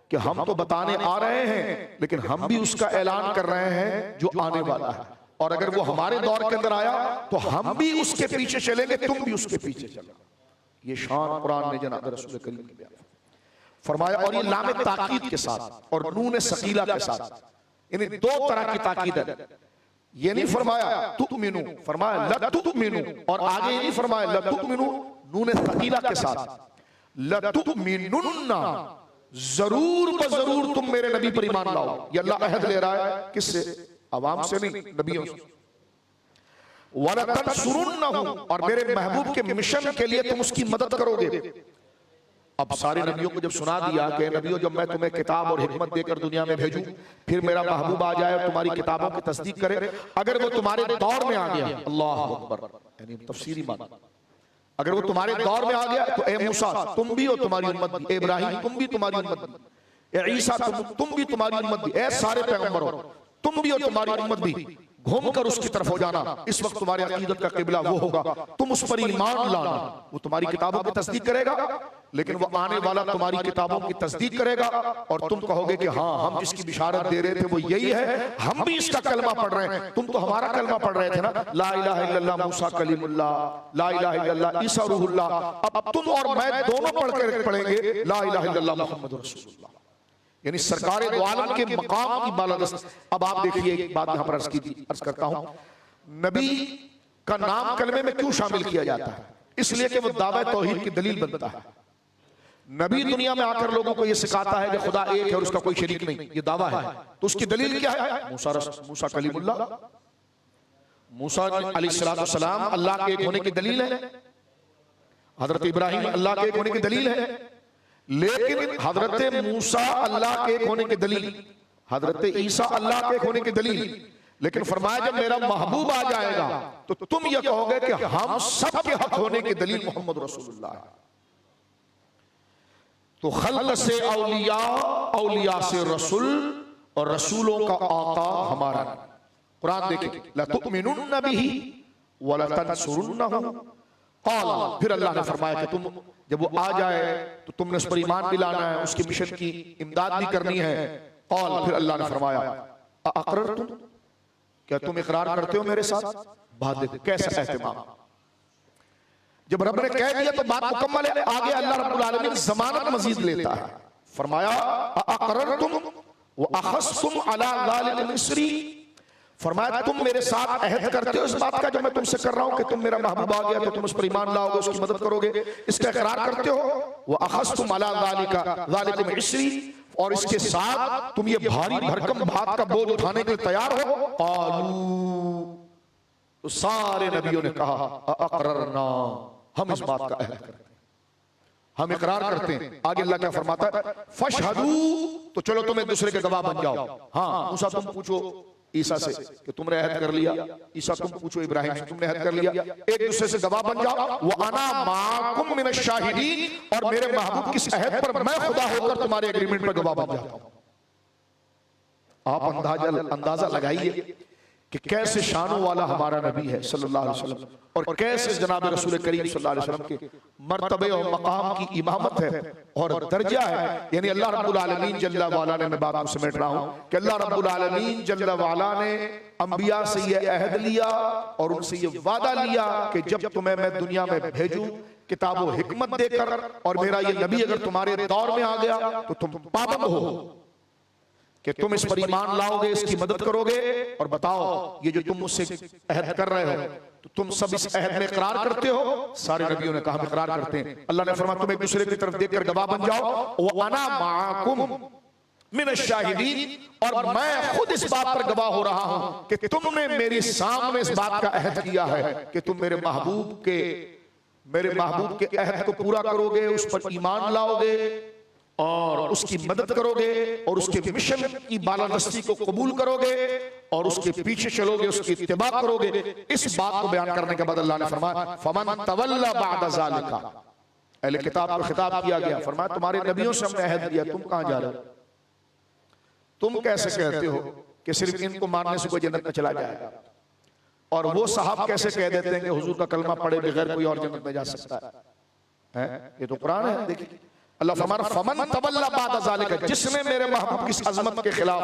کہ ہم تو بتانے آ رہے ہیں لیکن ہم بھی اس کا اعلان کر رہے ہیں جو آنے والا ہے، اور اگر وہ ہمارے دور کے اندر آیا تو ہم بھی اس کے پیچھے چلیں گے، تم بھی اس کے پیچھے چلو. یہ شان قرآن نے جناب رسول کریم نے بیان فرمایا. اور یہ لام تاکید کے ساتھ اور نون ثقیلہ کے ساتھ، یعنی دو طرح کی تاکید ہے. یہ نہیں فرمایا تؤمنو، فرمایا لتؤمنو، اور آگے یہ نہیں فرمایا لتؤمنو نون ثقیلہ کے ساتھ، لتؤمنن، ضرور بضرور تم میرے نبی پر ایمان لاؤ. یہ اللہ عہد لے رہا ہے کس سے؟ عوام سے نہیں، نبیوں سے. وَلَتَنْصُرُنَّهُ، اور میرے محبوب کے مشن کے لیے تم اس کی مدد کرو گے. اب سارے نبیوں کو جب سنا دیا کہ نبیوں جب میں تمہیں کتاب اور حکمت دے کر دنیا میں بھیجوں، پھر میرا محبوب آ جائے اور تمہاری کتابوں کی تصدیق کرے، اگر وہ تمہارے دور میں آ گیا، اللہ اکبر، یعنی تفسیری بات، اگر وہ تمہارے دور میں آ گیا تو اے موسیٰ تم بھی ہو تمہاری امت بھی، اے ابراہیم تم بھی تمہاری امت بھی، اے عیسیٰ تم بھی تمہاری امت بھی، اے سارے پیغمبر ہو تم بھی ہو تمہاری امت بھی، گھوم کر اس کی طرف ہو جانا. اس وقت تمہاری عقیدت کا قبلہ وہ ہوگا، تم اس پر ایمان لانا. وہ تمہاری کتابوں کی تصدیق کرے گا لیکن وہ آنے والا تمہاری کتابوں کی تصدیق کرے گا اور تم کہو گے کہ ہاں ہم جس کی بشارت دے رہے تھے وہ یہی ہے، ہم بھی اس کا کلمہ پڑھ رہے ہیں. تم تو ہمارا کلمہ پڑھ رہے تھے نا، لا الہ الا اللہ موسیٰ کلیم اللہ، لا الہ الا اللہ عیسیٰ روح اللہ. اب تم اور میں دونوں پڑھیں گے لا الہ الا اللہ محمد رسول اللہ، یعنی سرکار دو عالم کے مقام کی بالادست. اب آپ دیکھئے ایک بات یہاں پر عرض کرتا ہوں، نبی کا نام کلمے میں کیوں شامل کیا جاتا ہے؟ اس لیے کہ وہ دعویٰ توحید کی دلیل بنتا ہے. نبی دنیا میں آ کر لوگوں کو یہ سکھاتا ہے کہ خدا ایک ہے اور اس کا کوئی شریک نہیں، یہ دعویٰ ہے، تو اس کی دلیل کیا ہے؟ موسیٰ کلیم اللہ، موسیٰ علیہ السلام اللہ کے ایک ہونے کی دلیل ہے، حضرت ابراہیم اللہ کے ایک ہونے کی دلیل ہے، لیکن حضرت موسیٰ اللہ کے ایک ہونے کی دلیل، حضرت عیسیٰ اللہ کے ایک ہونے کی دلیل، لیکن فرمایا جب میرا محبوب آ جائے گا تو تم یہ کہو گے کہ ہم سب کے حق ہونے کی دلیل محمد رسول اللہ ہے۔ تو خلق سے اولیاء، اولیاء سے رسول، اور رسولوں کا آقا ہمارا۔ قرآن دیکھیں، لَتُؤْمِنُنَّ بِهِ وَلَتَنْصُرُنَّهُ، قال، پھر اللہ نے فرمایا کہ تم جب وہ آ جائے تو تم نے اس پر ایمان بھی لانا ہے، اس کی مشن کی امداد بھی کرنی ہے۔ قال، پھر اللہ نے فرمایا اقررتم، کیا تم اقرار کرتے ہو میرے ساتھ؟ بات دیکھو کیسا اہتمام، جب رب نے کہہ دیا تو بات مکمل ہے۔ آگے اللہ رب العالمین ضمانت مزید لیتا ہے، فرمایا اقررتم واخذتم علی ذلک مصری، فرمایا تم میرے ساتھ عہد کرتے ہو اس بات کا جو میں تم سے کر رہا ہوں کہ تم میرا محبوب آ گیا تو تم اس پر ایمان لاؤ گے، اس کی مدد کرو گے، اس کا اقرار کرتے ہو؟ واخذتم علی ذلک مصری، اور اس کے ساتھ تم یہ بھاری بھرکم بات کا بوجھ اٹھانے کے لیے تیار ہو؟ قالوا، تو سارے نبیوں نے کہا اقررنا، ہم اس بات کا عہد کرتے ہیں، ہم اقرار کرتے ہیں۔ آگے اللہ کیا فرماتا ہے؟ فاشہدوا، تو چلو تم ایک دوسرے کے گواہ بن جاؤ۔ ہاں موسیٰ تم پوچھو عیسیٰ سے کہ تم نے عہد کر لیا، عیسیٰ تم پوچھو ابراہیم سے تم نے عہد کر لیا، ایک دوسرے سے گواہ بن جاؤ۔ وَأَنَا مَعَكُمْ مِنَ الشَّاهِدِينَ، اور میرے محبوب کس عہد پر میں خدا ہو کر تمہارے ایگریمنٹ پر گواہ بن جاتا ہوں۔ آپ اندازہ لگائیے کہ کیسے شانوں والا ہمارا نبی ہے صلی اللہ علیہ وسلم، اور کیسے جناب رسول کریم صلی اللہ علیہ وسلم کے مرتبے اور مقام کی امامت ہے اور درجہ ہے۔ یعنی اللہ رب العالمین جل وعلا نے، میں بات کو سمیٹ رہا ہوں کہ اللہ رب العالمین جل وعلا نے انبیاء سے یہ عہد لیا اور ان سے یہ وعدہ لیا کہ جب تمہیں میں دنیا میں بھیجوں کتاب و حکمت دے کر، اور میرا یہ نبی اگر تمہارے دور میں آ گیا تو تم پابند ہو کہ تم اس پر ایمان لاؤ گے، اس کی مدد کرو گے، اور بتاؤ یہ جو تم مجھ سے عہد کر رہے ہو تو تم سب اس عہد میں اقرار کرتے ہو؟ سارے نبیوں نے کہا ہم اقرار کرتے ہیں۔ اللہ نے فرمایا تم ایک دوسرے کی طرف دیکھ کر گواہ بن جاؤ۔ وَأَنَا مَعَكُمْ مِنَ الشَّاهِدِينَ، اور میں خود اس بات پر گواہ ہو رہا ہوں کہ تم نے میرے سامنے اس بات کا عہد کیا ہے کہ تم میرے محبوب کے عہد کو پورا کرو گے، اس پر ایمان لاؤ گے اور اس کی مدد کرو گے، اور اس کے مشن کی بالادستی کو قبول کرو گے، اور اس کے پیچھے چلو گے، اس کی اتباع کرو گے۔ اس بات کو بیان کرنے کے بعد اللہ نے فرمایا فَمَن تَوَلَّى بَعْدَ ذَلِكَ، اہل کتاب کو خطاب کیا گیا، فرمایا تمہارے نبیوں سے ہم نے عہد لیا، تم کہاں جا رہے ہو؟ تم کیسے کہتے ہو کہ صرف ان کو ماننے سے کوئی جنت میں چلا جائے گا؟ اور وہ صحاب کیسے کہہ دیتے ہیں کہ حضور کا کلمہ پڑھے بغیر کوئی اور جنت میں جا سکتا ہے؟ یہ تو قرآن ہے، دیکھیں اللہ فرمانا فَمَن تَوَلَّى بَعْدَ ذَلِكَ، جس نے میرے محبوب کی عظمت کے خلاف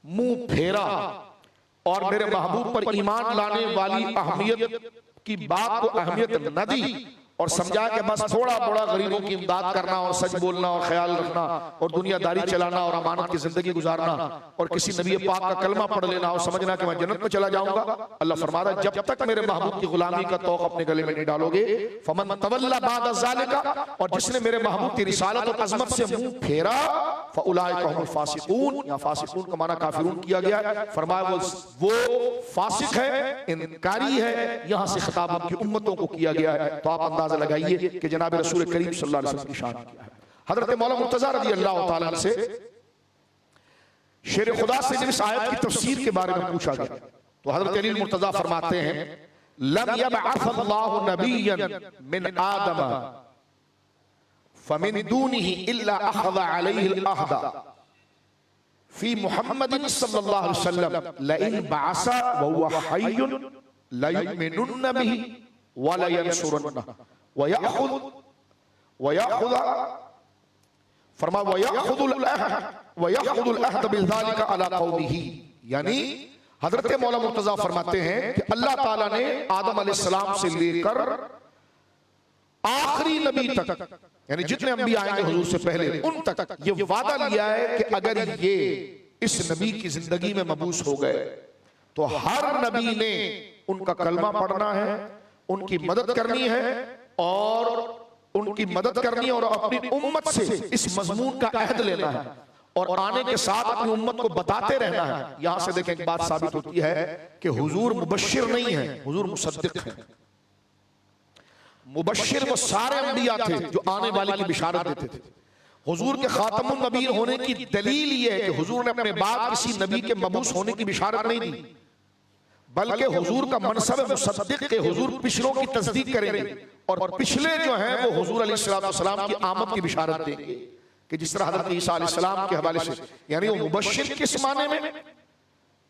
منہ پھیرا اور میرے محبوب پر ایمان لانے والی اہمیت کی بات کو اہمیت نہ دی اور سمجھا کہ بس تھوڑا بڑا غریبوں کی امداد کرنا اور سچ بولنا اور خیال رکھنا اور دنیا داری چلانا اور امانت کی زندگی گزارنا اور کسی نبی پاک کا کلمہ پڑھ لینا اور سمجھنا کہ میں جنت میں چلا جاؤں گا، اللہ فرما رہا ہے جب تک میرے محبوب کی غلامی کا توق اپنے گلے میں نہیں ڈالو گے، فمن تولى بعد ذلك، اور جس نے میرے محبوب کی رسالت اور عظمت سے منہ پھیرا، فاولئک هم الفاسقون، یہاں فاسقون کا معنی کافرون کیا گیا ہے، فرمایا وہ فاسق ہے، انکاری ہے، یہاں سے خطاب ان کی امتوں کو کیا گیا ہے۔ تو آپ اندازہ لگائیے کہ جناب رسول کریم صلی اللہ علیہ وسلم کی شان کیا ہے۔ حضرت مولانا مرتضیٰ رضی اللہ تعالیٰ عنہ سے شیر خدا سے جب اس آیت کی تفسیر کے بارے میں پوچھا گیا تو حضرت علی مرتضیٰ فرماتے ہیں لم یبعث اللہ نبیا من آدم فمن دونه الا اخذ عليه العهد في محمد صلی اللہ علیہ وسلم لئن بعث وهو حي ليؤمنن به ولا ينصرنه ويأخذ فرما ويأخذ العهد بذلك على قومه، یعنی حضرت مولانا مرتضیٰ فرماتے ہیں کہ اللہ تعالیٰ نے آدم علیہ السلام سے لے کر آخری نبی تک، یعنی جتنے انبیاء آئیں گے حضور سے پہلے ان تک یہ وعدہ لیا ہے کہ اگر یہ اس نبی کی زندگی میں مبعوث ہو گئے تو ہر نبی نے ان کا کلمہ پڑھنا ہے، ان کی مدد کرنی ہے اور ان ان کی مدد کرنی ہے اور اپنی امت سے اس مضمون کا عہد لینا ہے اور آنے کے ساتھ اپنی امت کو بتاتے رہنا ہے۔ یہاں سے دیکھیں ایک بات ثابت ہوتی ہے کہ حضور مبشر نہیں ہے، حضور مصدق ہے۔ مبشر وہ سارے انبیاء تھے جو آنے والے کی بشارت دیتے تھے۔ حضور کے خاتم النبیین ہونے کی دلیل یہ ہے کہ حضور نے اپنے بعد کسی نبی کے مبعوث ہونے کی بشارت نہیں دی، بلکہ حضور کا منصب مصدق کے حضور پچھلوں کی تصدیق کریں گے اور پچھلے جو ہیں وہ حضور علیہ السلام کی آمد کی بشارت دیں گے، کہ جس طرح حضرت عیسیٰ علیہ السلام کے حوالے سے، یعنی وہ مبشر کس معنی میں،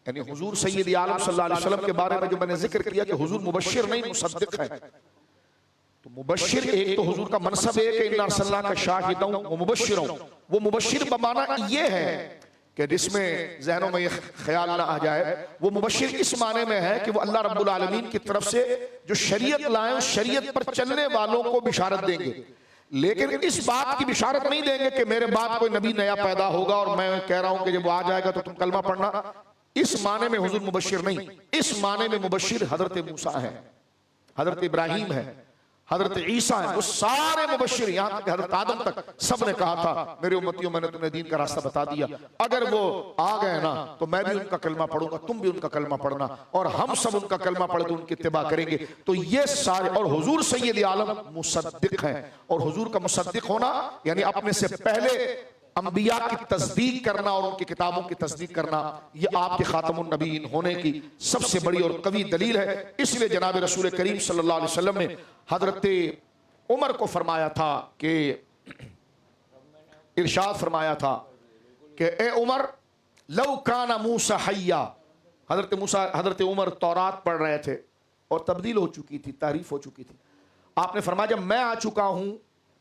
یعنی حضور سید عالم صلی اللہ علیہ وسلم کے بارے میں جو میں نے ذکر کیا کہ حضور مبشر نہیں مصدق ہے، تو مبشر ایک تو حضور کا منصب ہے کہ اِنَّا أَرْسَلْنَاكَ شَاهِدًا وَمُبَشِّرًا، وہ مبشر بمعنی یہ ہے کہ جس میں ذہنوں میں یہ خیال نہ آ جائے، وہ مبشر اس معنی میں ہے کہ وہ اللہ رب العالمین کی طرف سے جو شریعت لائیں شریعت پر چلنے والوں کو بشارت دیں گے، لیکن اس بات کی بشارت نہیں دیں گے کہ میرے بعد کوئی نبی نیا پیدا ہوگا اور میں کہہ رہا ہوں کہ جب وہ آ جائے گا تو تم کلمہ پڑھنا، اس معنی میں حضور مبشر نہیں، اس معنی میں مبشر حضرت موسیٰ ہے، حضرت ابراہیم ہے، حضرت عیسیٰ ہیں، وہ سارے مبشر، یہاں تک حضرت آدم تک سب نے کہا تھا میرے امتیوں میں نے تمہیں دین کا راستہ بتا دیا، اگر وہ آ گئے نا تو میں بھی ان کا کلمہ پڑھوں گا، تم بھی ان کا کلمہ پڑھنا اور ہم سب ان کا کلمہ پڑھ کے ان کی اتباع کریں گے۔ تو یہ سارے، اور حضور سید عالم مصدق ہیں، اور حضور کا مصدق ہونا یعنی اپنے سے پہلے انبیاء کی تصدیق کرنا اور ان کی کتابوں کی تصدیق کرنا، یہ آپ کے خاتم النبیین ہونے کی سب سے بڑی اور قوی دلیل ہے۔ اس لیے جناب رسول کریم صلی اللہ علیہ وسلم نے حضرت عمر کو فرمایا تھا کہ ارشاد فرمایا تھا کہ اے عمر لو کان موسیٰ حیا، حضرت عمر تورات پڑھ رہے تھے اور تبدیل ہو چکی تھی، تحریف ہو چکی تھی، آپ نے فرمایا جب میں آ چکا ہوں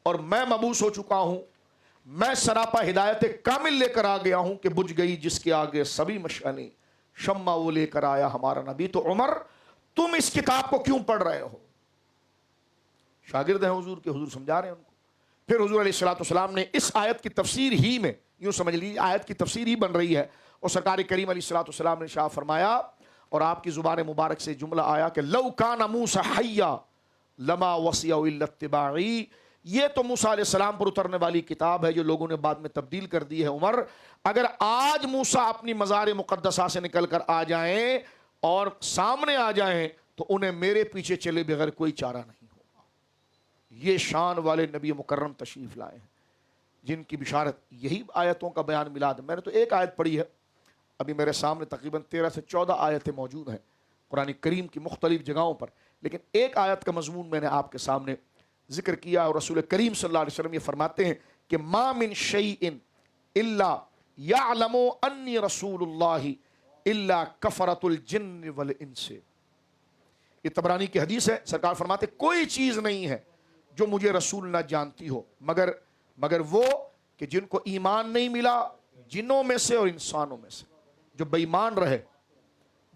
اور میں مبعوث ہو چکا ہوں، میں سراپا ہدایت کامل لے کر آ گیا ہوں کہ بجھ گئی جس کے آگے سبھی مشعلیں، شمع وہ لے کر آیا ہمارا نبی، تو عمر تم اس کتاب کو کیوں پڑھ رہے ہو؟ شاگرد ہیں حضور کے، حضور سمجھا رہے ہیں ان کو۔ پھر حضور علیہ السلام نے اس آیت کی تفسیر ہی میں، یوں سمجھ لیجیے آیت کی تفسیر ہی بن رہی ہے، اور سرکار کریم علیہ السلام نے شاہ فرمایا اور آپ کی زبان مبارک سے جملہ آیا کہ لو کان موسیٰ حیا لما وسعہ الا اتباعی، یہ تو موسیٰ علیہ السلام پر اترنے والی کتاب ہے جو لوگوں نے بعد میں تبدیل کر دی ہے۔ عمر اگر آج موسیٰ اپنی مزار مقدسہ سے نکل کر آ جائیں اور سامنے آ جائیں تو انہیں میرے پیچھے چلے بغیر کوئی چارہ نہیں ہوگا۔ یہ شان والے نبی مکرم تشریف لائے ہیں جن کی بشارت یہی آیتوں کا بیان ملاد ہے۔ میں نے تو ایک آیت پڑھی ہے، ابھی میرے سامنے تقریباً 13 سے 14 آیتیں موجود ہیں قرآن کریم کی مختلف جگہوں پر، لیکن ایک آیت کا مضمون میں نے آپ کے سامنے ذکر کیا، اور رسول کریم صلی اللہ علیہ وسلم یہ فرماتے ہیں کہ ما من شیء الا یعلم انی رسول اللہ الا کفرۃ الجن والانس۔ یہ طبرانی کی حدیث ہے، سرکار فرماتے کوئی چیز نہیں ہے جو مجھے رسول نہ جانتی ہو مگر وہ کہ جن کو ایمان نہیں ملا جنوں میں سے اور انسانوں میں سے، جو بے ایمان رہے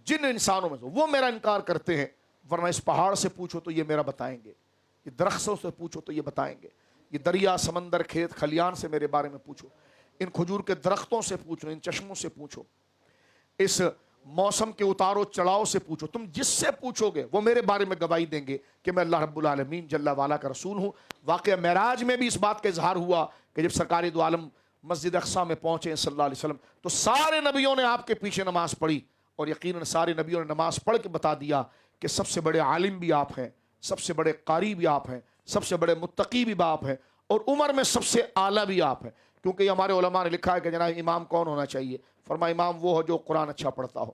جن انسانوں میں سے وہ میرا انکار کرتے ہیں، ورنہ اس پہاڑ سے پوچھو تو یہ میرا بتائیں گے، یہ درختوں سے پوچھو تو یہ بتائیں گے، یہ دریا سمندر کھیت کھلیان سے میرے بارے میں پوچھو، ان کھجور کے درختوں سے پوچھو، ان چشموں سے پوچھو، اس موسم کے اتارو چڑھاؤ سے پوچھو، تم جس سے پوچھو گے وہ میرے بارے میں گواہی دیں گے کہ میں اللہ رب العالمین جل والا کا رسول ہوں۔ واقعہ معراج میں بھی اس بات کا اظہار ہوا کہ جب سرکار دو عالم مسجد اقصیٰ میں پہنچے صلی اللہ علیہ وسلم تو سارے نبیوں نے آپ کے پیچھے نماز پڑھی، اور یقیناً سارے نبیوں نے نماز پڑھ کے بتا دیا کہ سب سے بڑے عالم بھی آپ ہیں، سب سے بڑے قاری بھی آپ ہیں، سب سے بڑے متقی بھی آپ ہیں، اور عمر میں سب سے اعلیٰ بھی آپ ہیں۔ کیونکہ یہ ہمارے علماء نے لکھا ہے کہ جناب امام کون ہونا چاہیے، فرمایا امام وہ ہو جو قرآن اچھا پڑھتا ہو،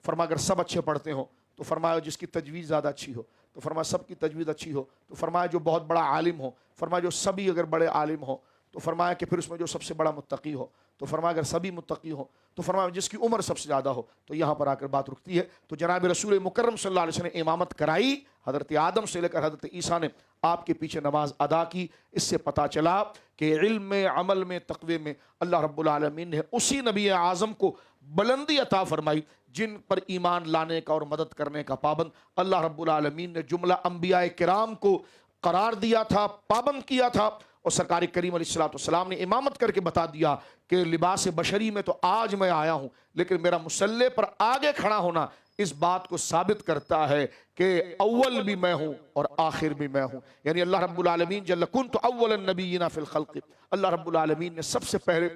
فرمایا اگر سب اچھے پڑھتے ہوں تو فرمایا جس کی تجوید زیادہ اچھی ہو، تو فرمایا سب کی تجوید اچھی ہو، تو فرمایا جو بہت بڑا عالم ہو، فرمایا جو سبھی اگر بڑے عالم ہو، تو فرمایا کہ پھر اس میں جو سب سے بڑا متقی ہو، تو فرمایا اگر سبھی متقی ہو تو فرمایا جس کی عمر سب سے زیادہ ہو۔ تو یہاں پر آ کر بات رکتی ہے۔ تو جناب رسول مکرم صلی اللہ علیہ وسلم نے امامت کرائی، حضرت آدم سے لے کر حضرت عیسیٰ نے آپ کے پیچھے نماز ادا کی۔ اس سے پتہ چلا کہ علم میں، عمل میں، تقوی میں اللہ رب العالمین نے اسی نبی اعظم کو بلندی عطا فرمائی جن پر ایمان لانے کا اور مدد کرنے کا پابند اللہ رب العالمین نے جملہ انبیاء کرام کو قرار دیا تھا، پابند کیا تھا، اور سرکار کریم علیہ السلام نے امامت کر کے بتا دیا کہ لباس بشری میں تو آج میں آیا ہوں، لیکن میرا مسلح پر آگے کھڑا ہونا اس بات کو ثابت کرتا ہے کہ اول بھی میں ہوں اور آخر بھی میں ہوں. یعنی اللہ رب العالمین جل کنت اول النبیین فی الخلق، اللہ رب العالمین نے سب سے پہلے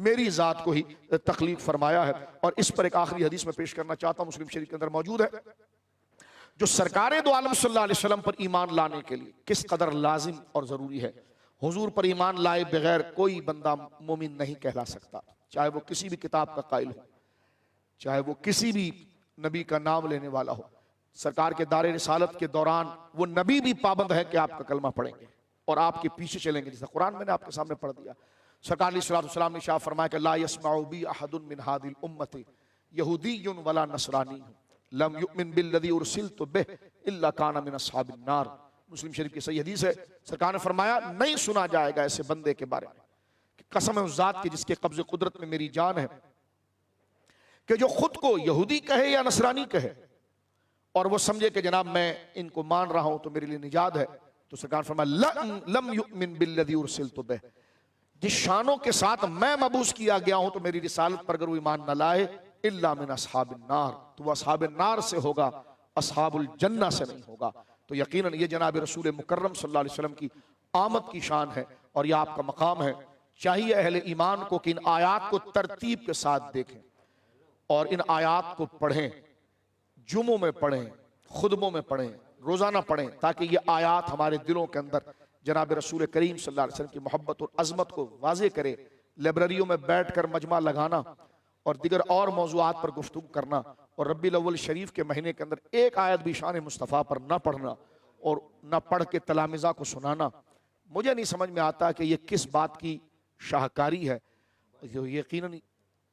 میری ذات کو ہی تخلیق فرمایا ہے. اور اس پر ایک آخری حدیث میں پیش کرنا چاہتا ہوں، مسلم شریف کے اندر موجود ہے، جو سرکار دو عالم صلی اللہ علیہ وسلم پر ایمان لانے کے لیے کس قدر لازم اور ضروری ہے. حضور پر ایمان لائے بغیر کوئی بندہ مومن نہیں کہلا سکتا، چاہے وہ کسی بھی کتاب کا قائل ہو، چاہے وہ کسی بھی نبی کا نام لینے والا ہو. سرکار کے دار رسالت کے دوران وہ نبی بھی پابند ہے کہ آپ کا کلمہ پڑھیں گے اور آپ کے پیچھے چلیں گے، جیسا قرآن میں نے آپ کے سامنے پڑھ دیا. سرکار علیہ السلام نے ارشاد فرمایا کہ لا يسمع بی احد من هذه الامه یہودی ولا نصرانی لم یؤمن بالذی ارسلت به الا کان من اصحاب النار. مسلم شریف کی صحیح حدیث ہے. سرکار نے فرمایا نہیں سنا جائے گا ایسے بندے کے بارے میں کہ قسم ہے اس ذات کی جس کے قبض قدرت میں میری جان ہے، کہ جو خود کو یہودی کہے یا نصرانی کہے اور وہ سمجھے کہ جناب میں ان کو مان رہا ہوں تو میرے لیے نجات ہے، تو سرکار فرمایا لم یؤمن بالذی ارسلت به، جس شانوں کے ساتھ میں مبعوث کیا گیا ہوں تو میری رسالت پر اگر وہ ایمان نہ لائے الا من اصحاب النار، تو وہ اصحاب النار سے ہوگا، اصحاب الجنہ سے نہیں ہوگا. تو یقیناً یہ جناب رسول مکرم صلی اللہ علیہ وسلم کی آمد کی شان ہے اور یہ آپ کا مقام ہے. چاہیے اہل ایمان کو کہ ان آیات کو ترتیب کے ساتھ دیکھیں اور ان آیات کو پڑھیں، جمعوں میں پڑھیں، خطبوں میں پڑھیں، روزانہ پڑھیں، تاکہ یہ آیات ہمارے دلوں کے اندر جناب رسول کریم صلی اللہ علیہ وسلم کی محبت اور عظمت کو واضح کرے. لائبریریوں میں بیٹھ کر مجمع لگانا اور دیگر اور موضوعات پر گفتگو کرنا اور ربیع الاول شریف کے مہینے کے اندر ایک آیت بھی شان مصطفیٰ پر نہ پڑھنا اور نہ پڑھ کے تلامذہ کو سنانا، مجھے نہیں سمجھ میں آتا کہ یہ کس بات کی شاہکاری ہے. جو یقیناً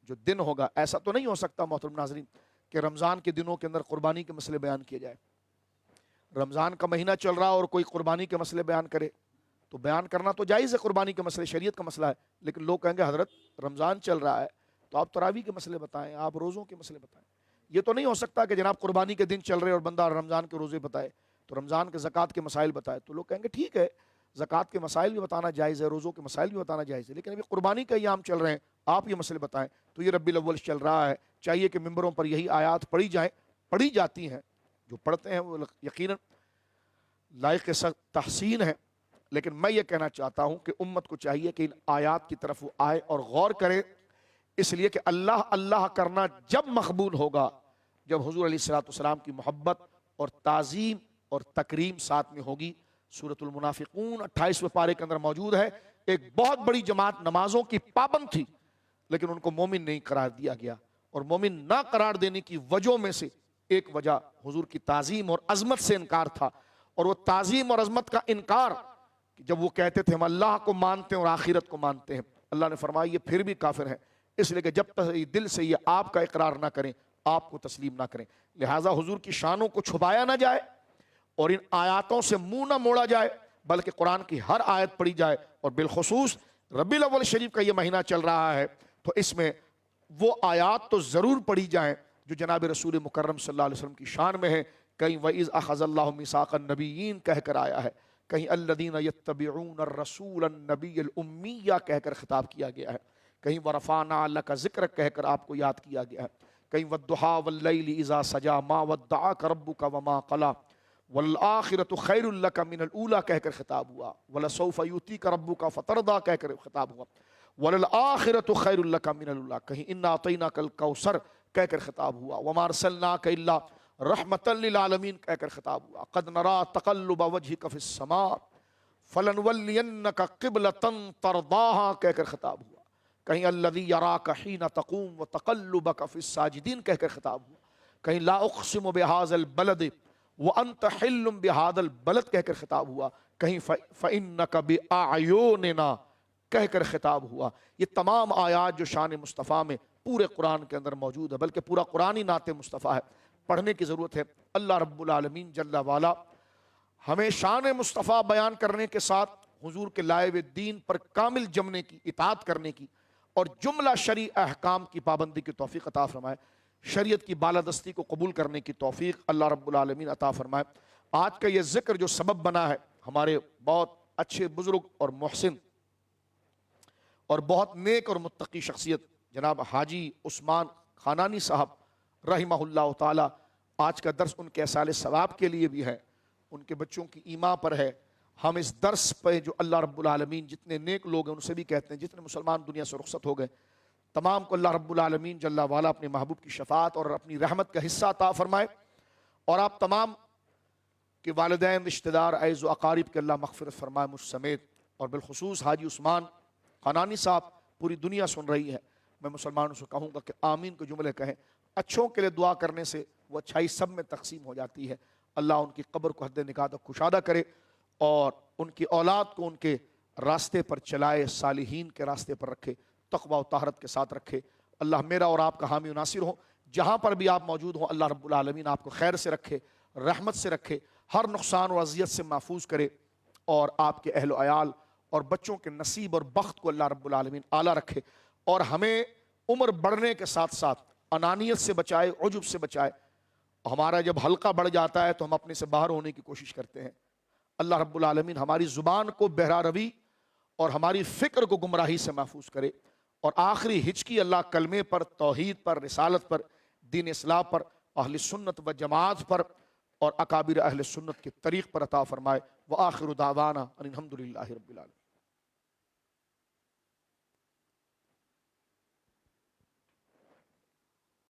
جو دن ہوگا، ایسا تو نہیں ہو سکتا محترم ناظرین کہ رمضان کے دنوں کے اندر قربانی کے مسئلے بیان کیے جائے. رمضان کا مہینہ چل رہا اور کوئی قربانی کے مسئلے بیان کرے تو بیان کرنا تو جائز ہے، قربانی کے مسئلے شریعت کا مسئلہ ہے، لیکن لوگ کہیں گے حضرت رمضان چل رہا ہے تو آپ تراویح کے مسئلے بتائیں، آپ روزوں کے مسئلے بتائیں. یہ تو نہیں ہو سکتا کہ جناب قربانی کے دن چل رہے اور بندہ رمضان کے روزے بتائے، تو رمضان کے زکوٰۃ کے مسائل بتائے. تو لوگ کہیں گے ٹھیک ہے، زکوٰۃ کے مسائل بھی بتانا جائز ہے، روزوں کے مسائل بھی بتانا جائز ہے، لیکن ابھی قربانی کا ایام چل رہے ہیں، آپ یہ مسئلے بتائیں. تو یہ ربیع الاول چل رہا ہے، چاہیے کہ ممبروں پر یہی آیات پڑھی جائیں، پڑھی جاتی ہیں، جو پڑھتے ہیں وہ یقیناً لائق تحسین ہے. لیکن میں یہ کہنا چاہتا ہوں کہ امت کو چاہیے کہ ان آیات کی طرف وہ آئے اور غور کرے، اس لیے کہ اللہ اللہ کرنا جب مقبول ہوگا جب حضور علیہ السلام کی محبت اور تعظیم اور تکریم ساتھ میں ہوگی. سورۃ المنافقون 28ویں پارے کے اندر موجود ہے. ایک بہت بڑی جماعت نمازوں کی پابند تھی لیکن ان کو مومن نہیں قرار دیا گیا، اور مومن نہ قرار دینے کی وجہوں میں سے ایک وجہ حضور کی تعظیم اور عظمت سے انکار تھا. اور وہ تعظیم اور عظمت کا انکار جب وہ کہتے تھے ہم اللہ کو مانتے ہیں اور آخرت کو مانتے ہیں، اللہ نے فرمایا یہ پھر بھی کافر ہیں، اس لیے کہ جب تک دل سے یہ آپ کا اقرار نہ کریں، آپ کو تسلیم نہ کریں. لہٰذا حضور کی شانوں کو چھپایا نہ جائے اور ان آیاتوں سے منہ نہ موڑا جائے، بلکہ قرآن کی ہر آیت پڑھی جائے. اور بالخصوص ربیع الاول شریف کا یہ مہینہ چل رہا ہے تو اس میں وہ آیات تو ضرور پڑھی جائیں جو جناب رسول مکرم صلی اللہ علیہ وسلم کی شان میں ہے. کہیں وَإِذْ أَخَذَ اللَّهُ مِيثَاقَ النَّبِيِّينَ کہہ کر آیا ہے، کہیں الَّذِينَ يَتَّبِعُونَ الرَّسُولَ النَّبِيَّ الْأُمِّيَّ کہہ کر خطاب کیا گیا ہے، کہیں وَرَفَعْنَا لَكَ ذِكْرَكَ کہہ کر آپ کو یاد کیا گیا ہے، کہیں وَالضُّحَىٰ وَاللَّيْلِ إِذَا سَجَىٰ مَا وَدَّعَكَ رَبُّكَ وَمَا قَلَىٰ وَالْآخِرَةُ خَيْرٌ لَكَ مِنَ الْأُولَىٰ کہہ کر خطاب ہوا، وَلَسَوْفَ يُؤْتِيكَ رَبُّكَ فَتَرْضَىٰ کہہ کر خطاب ہوا، وَلَلْآخِرَةُ خَيْرٌ لَكَ مِنَ الْأُولَىٰ کہیں إِنَّا أَعْطَيْنَاكَ الْكَوْثَرَ کہہ کر خطاب ہوا، وَمَا أَرْسَلْنَاكَ إِلَّا رحمة للعالمین کہہ کر خطاب ہوا، قد نرا تقلب وجهك في السماء فلنولینك قبلة ترضاها کہہ کر خطاب ہوا، کہیں الذي يراك حين تقوم وتقلبك في الساجدين کہہ کر خطاب ہوا، کہیں لا اقسم بهذا البلد وانت حل بهذا البلد کہہ کر خطاب ہوا، کہیں فإنك بأعيننا کہہ کر خطاب ہوا. یہ تمام آیات جو شان مصطفیٰ میں پورے قرآن کے اندر موجود ہے، بلکہ پورا قرآن ہی نعت مصطفیٰ ہے، پڑھنے کی ضرورت ہے. اللہ رب العالمین جل والا ہمیں شان مصطفیٰ بیان کرنے کے ساتھ حضور کے لائے ہوئے دین پر کامل جمنے کی، اطاعت کرنے کی اور جملہ شرعی احکام کی پابندی کی توفیق عطا فرمائے. شریعت کی بالادستی کو قبول کرنے کی توفیق اللہ رب العالمین عطا فرمائے. آج کا یہ ذکر جو سبب بنا ہے، ہمارے بہت اچھے بزرگ اور محسن اور بہت نیک اور متقی شخصیت جناب حاجی عثمان خانانی صاحب رحمہ اللہ تعالی، آج کا درس ان کے اصال ثواب کے لیے بھی ہے، ان کے بچوں کی ایمان پر ہے۔ ہم اس درس پہ جو اللہ رب العالمین جتنے نیک لوگ ہیں ان سے بھی کہتے ہیں، جتنے مسلمان دنیا سے رخصت ہو گئے تمام کو اللہ رب العالمین جل وعلا اپنے محبوب کی شفاعت اور اپنی رحمت کا حصہ عطا فرمائے، اور آپ تمام کے والدین، رشتہ دار، عیز و اقارب کے اللہ مغفرت فرمائے مجھ سمیت، اور بالخصوص حاجی عثمان خانانی صاحب پوری دنیا سن رہی ہے۔ میں مسلمانوں سے کہوں گا کہ آمین کے جملے کہیں، اچھوں کے لیے دعا کرنے سے وہ اچھائی سب میں تقسیم ہو جاتی ہے۔ اللہ ان کی قبر کو حد نکاح تک کشادہ کرے اور ان کی اولاد کو ان کے راستے پر چلائے، صالحین کے راستے پر رکھے، تقوی و طہارت کے ساتھ رکھے۔ اللہ میرا اور آپ کا حامی و ناصر ہو، جہاں پر بھی آپ موجود ہوں اللہ رب العالمین آپ کو خیر سے رکھے، رحمت سے رکھے، ہر نقصان اور اذیت سے محفوظ کرے، اور آپ کے اہل و عیال اور بچوں کے نصیب اور بخت کو اللہ رب العالمین اعلیٰ رکھے، اور ہمیں عمر بڑھنے کے ساتھ ساتھ انانیت سے بچائے، عجب سے بچائے۔ ہمارا جب حلقہ بڑھ جاتا ہے تو ہم اپنے سے باہر ہونے کی کوشش کرتے ہیں۔ اللہ رب العالمین ہماری زبان کو بہرا روی اور ہماری فکر کو گمراہی سے محفوظ کرے، اور آخری ہچکی اللہ کلمے پر، توحید پر، رسالت پر، دین اسلام پر، اہل سنت و جماعت پر اور اکابر اہل سنت کے طریق پر عطا فرمائے۔ وآخر دعوانا ان الحمد للہ رب العالمین۔